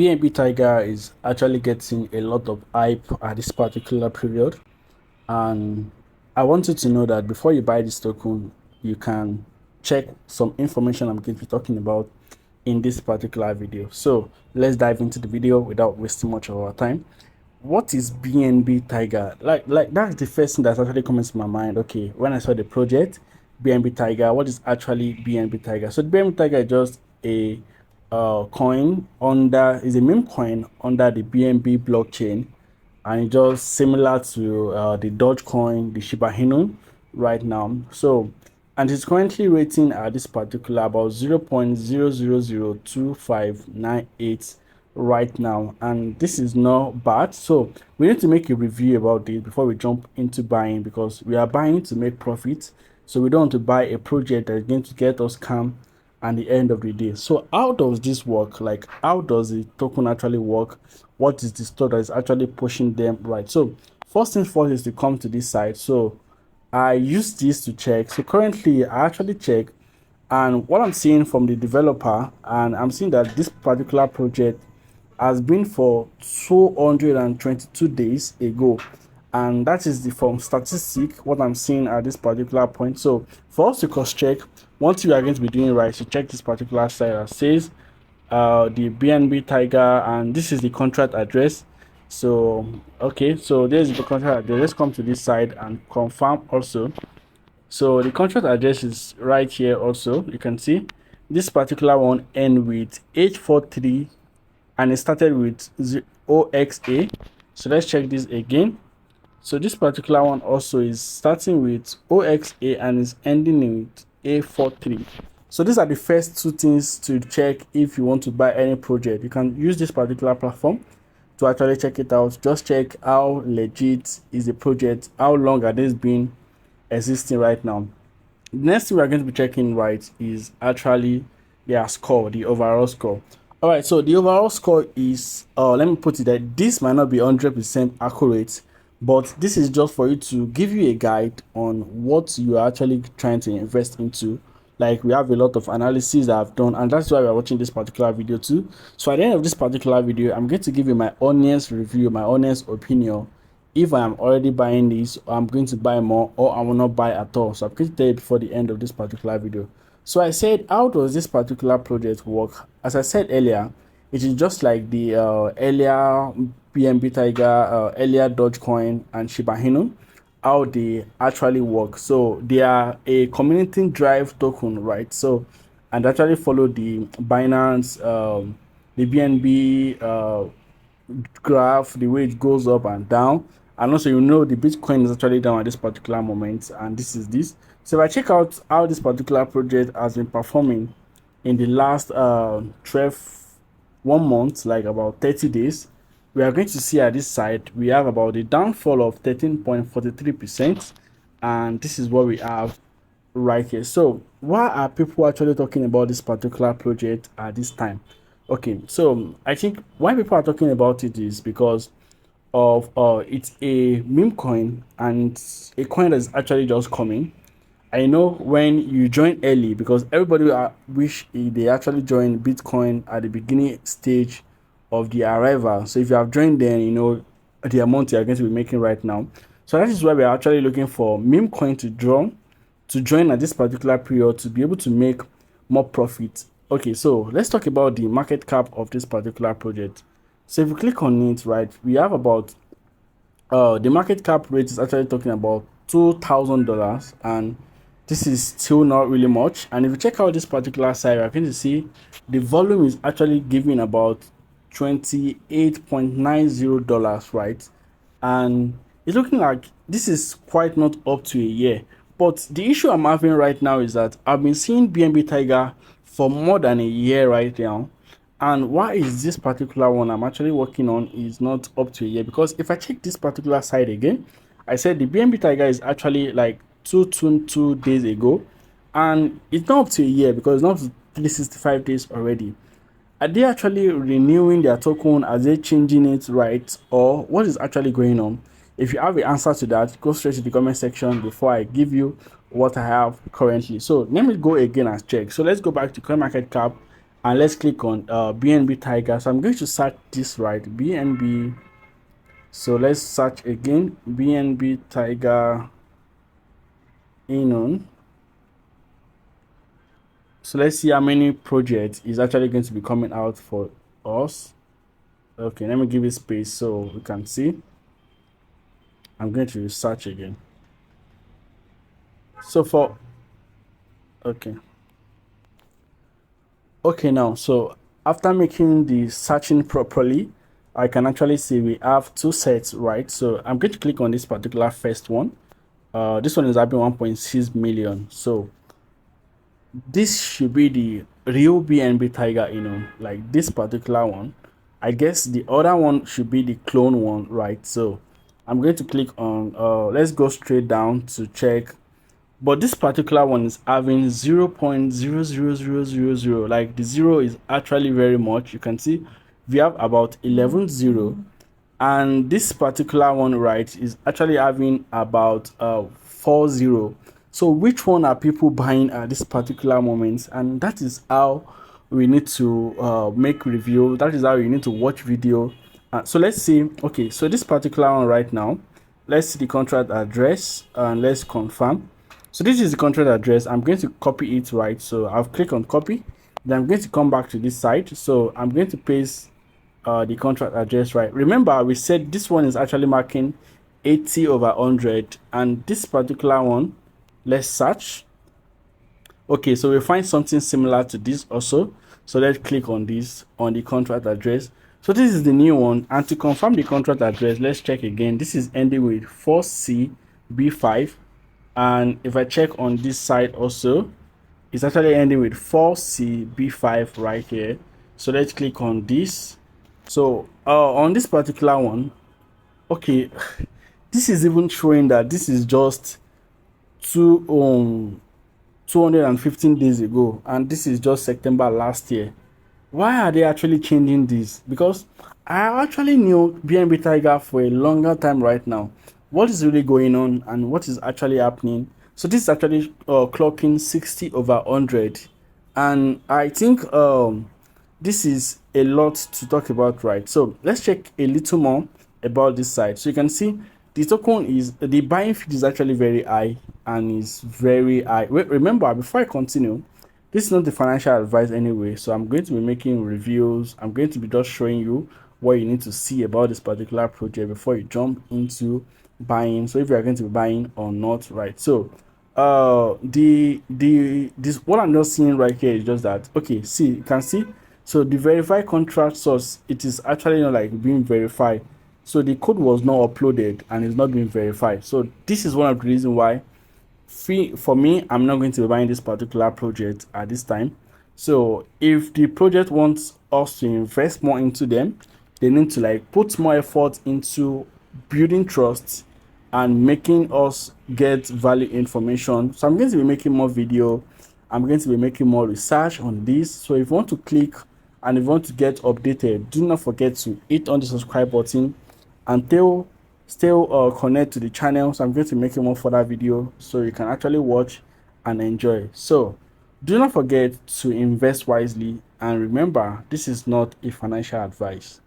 BNB Tiger is actually getting a lot of hype at this particular period, and I want you to know that before you buy this token, you can check some information I'm going to be talking about in this particular video. So let's dive into the video without wasting much of our time. What is BNB Tiger? Like that's the first thing that actually comes to my mind. Okay, when I saw the project BNB Tiger, what is actually BNB Tiger? So the BNB Tiger is just a coin is a meme coin under the BNB blockchain, and it's just similar to the Dogecoin, the Shiba Inu right now. So, and it's currently rating at this particular about 0.0002598 right now, and this is not bad. So we need to make a review about this before we jump into buying, because we are buying to make profit. So we don't want to buy a project that is going to get us scam at the end of the day. So how does this work? Like, how does the token actually work? What is the store that is actually pushing them, right? So first things first is to come to this site. So I use this to check. So currently I actually check, and what I'm seeing from the developer, and I'm seeing that this particular project has been for 222 days ago, and that is the from statistic what I'm seeing at this particular point. So for us to cross check, once you are going to be doing right, so check this particular site that says the BNB Tiger, and this is the contract address. So okay, so there's the contract address. Let's come to this side and confirm also. So the contract address is right here also. You can see this particular one end with 843 and it started with OXA. So let's check this again. So this particular one also is starting with OXA and is ending with A43. So these are the first two things to check if you want to buy any project. You can use this particular platform to actually check it out. Just check how legit is the project, how long has this been existing right now. The next thing we are going to be checking right is actually their score, the overall score. All right, so the overall score is let me put it that this might not be 100% accurate, but this is just for you to give you a guide on what you are actually trying to invest into. Like, we have a lot of analysis that I've done, and that's why we're watching this particular video too. So at the end of this particular video, I'm going to give you my honest review, my honest opinion, if I am already buying this, or I'm going to buy more, or I will not buy at all. So I'm going to tell you before the end of this particular video. So I said, how does this particular project work? As I said earlier, it is just like the earlier BNB Tiger, earlier Dogecoin and Shiba Inu, how they actually work. So they are a community drive token, right? So, and actually follow the Binance, the BNB graph, the way it goes up and down. And also, the Bitcoin is actually down at this particular moment, and this is this. So if I check out how this particular project has been performing in the last 1 month, like about 30 days, we are going to see at this side we have about a downfall of 13.43%, and this is what we have right here. So why are people actually talking about this particular project at this time? Okay, so I think why people are talking about it is because of it's a meme coin, and it's a coin that's actually just coming. I know when you join early, because everybody wish they actually join Bitcoin at the beginning stage of the arrival. So if you have joined, then the amount you are going to be making right now. So that is why we are actually looking for meme coin to join at this particular period to be able to make more profit. Okay, so let's talk about the market cap of this particular project. So if you click on it, right, we have about the market cap rate is actually talking about $2,000, and this is still not really much. And if you check out this particular site, you're going to see the volume is actually giving about $28.90, right? And it's looking like this is quite not up to a year. But the issue I'm having right now is that I've been seeing BNB Tiger for more than a year right now. And why is this particular one I'm actually working on is not up to a year? Because if I check this particular site again, I said the BNB Tiger is actually like 222 days ago, and it's not up to a year because it's not 365 days already. Are they actually renewing their token? Are they changing it, right? Or what is actually going on? If you have an answer to that, go straight to the comment section before I give you what I have currently. So let me go again and check. So let's go back to CoinMarketCap and let's click on BNB Tiger. So I'm going to search this, right? BNB. So let's search again, BNB Tiger Inu. So let's see how many projects is actually going to be coming out for us. Okay, let me give it space so we can see. I'm going to search again. So for okay now, so after making the searching properly, I can actually see we have two sets, right? So I'm going to click on this particular first one. This one is having 1.6 million. So this should be the real BNB Tiger, like this particular one. I guess the other one should be the clone one, right? So I'm going to click on let's go straight down to check. But this particular one is having 0.00000. Like the zero is actually very much. You can see we have about 11 zero, and this particular one, right, is actually having about 40. So which one are people buying at this particular moment? And that is how we need to make review. That is how you need to watch video. So let's see. Okay, so this particular one right now, let's see the contract address and let's confirm. So this is the contract address. I'm going to copy it, right? So I'll click on copy. Then I'm going to come back to this site. So I'm going to paste the contract address, right? Remember, we said this one is actually marking 80/100, and this particular one, let's search. Okay, so we find something similar to this also. So let's click on this on the contract address. So this is the new one, and to confirm the contract address, let's check again. This is ending with 4CB5, and if I check on this side also, it's actually ending with 4CB5 right here. So let's click on this. So on this particular one, okay, this is even showing that this is just 215 days ago, and this is just September last year. Why are they actually changing this? Because I actually knew BNB Tiger for a longer time right now. What is really going on and what is actually happening? So this is actually clocking 60/100, and I think this is a lot to talk about, right? So let's check a little more about this side. So you can see the token is the buying fee is actually very high, and is very high. Wait, remember, before I continue, this is not the financial advice anyway, so I'm going to be making reviews. I'm going to be just showing you what you need to see about this particular project before you jump into buying. So if you are going to be buying or not, right? So this what I'm just seeing right here is just that, okay, see, you can see, so the verified contract source, it is actually not like being verified. So the code was not uploaded and it's not being verified. So this is one of the reasons why for me, I'm not going to be buying this particular project at this time. So if the project wants us to invest more into them, they need to like put more effort into building trust and making us get value information. So I'm going to be making more video. I'm going to be making more research on this. So if you want to click and if you want to get updated, do not forget to hit on the subscribe button and still connect to the channel. So I'm going to be making more further video so you can actually watch and enjoy. So do not forget to invest wisely, and remember, this is not a financial advice.